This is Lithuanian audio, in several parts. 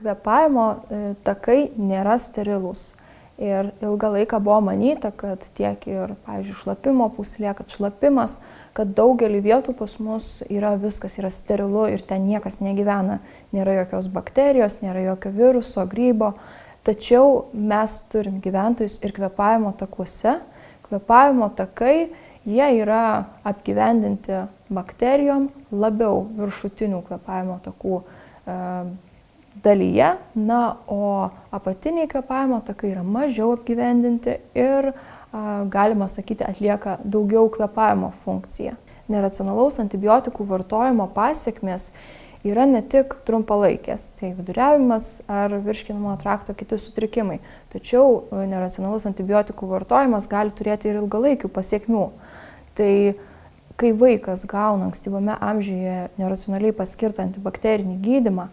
kvėpavimo takai nėra sterilūs. Ir ilgą laiką buvo manyta, kad tiek ir, pavyzdžiui, šlapimo pūslė, kad šlapimas, kad daugelį vietų pas mus viskas yra sterilu ir ten niekas negyvena. Nėra jokios bakterijos, nėra jokio viruso, grybo. Tačiau mes turim gyventojus ir kvėpavimo takuose. Kvėpavimo takai, jie yra apgyvendinti bakterijom labiau viršutinių kvėpavimo takų dalyje, o apatiniai kvėpavimo takai yra mažiau apgyvendinti ir, galima sakyti, atlieka daugiau kvėpavimo funkciją. Neracionalaus antibiotikų vartojimo pasekmės yra ne tik trumpalaikės, tai viduriavimas ar virškinimo trakto kiti sutrikimai, tačiau neracionalus antibiotikų vartojimas gali turėti ir ilgalaikių pasekmių. Tai kai vaikas gauna ankstyvame amžiuje neracionaliai paskirtą antibakterinį gydymą,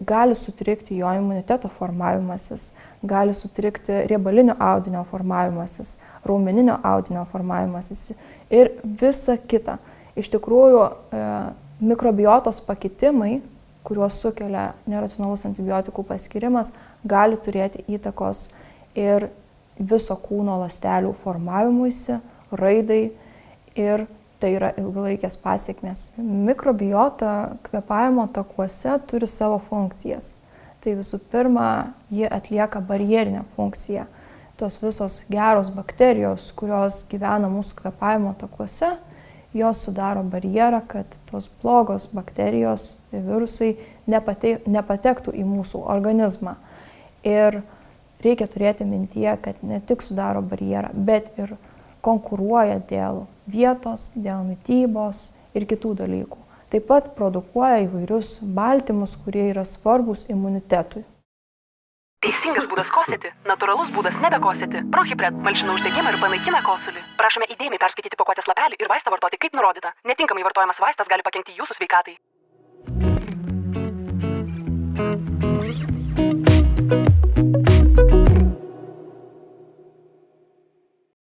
gali sutrikti jo imuniteto formavimasis, gali sutrikti riebalinio audinio formavimasis, raumeninio audinio formavimasis ir visa kita. Iš tikrųjų, mikrobiotos pakitimai, kuriuos sukelia neracionalus antibiotikų paskirimas, gali turėti įtakos ir viso kūno ląstelių formavimuisi, raidai ir tai yra ilgalaikės pasekmės. Mikrobiota kvėpavimo takuose turi savo funkcijas. Tai visų pirma, ji atlieka barjerinę funkciją. Tos visos geros bakterijos, kurios gyvena mūsų kvėpavimo takuose, jos sudaro barjerą, kad tos blogos bakterijos, virusai nepatektų į mūsų organizmą. Ir reikia turėti mintyje, kad ne tik sudaro barjerą, bet ir konkuruoja dėl vietos, dėl mitybos ir kitų dalykų. Taip pat produkuoja įvairius baltymus, kurie yra svarbus imunitetui. Teisingas būdas kosėti, natūralus būdas nebekosėti. Prohipred malšina uždegimą ir panaikina kosulį. Prašome įdėmiai perskaityti pakuotės lapelį ir vaistą vartoti kaip nurodyta. Netinkamai vartojamas vaistas gali pakenkti jūsų sveikatai.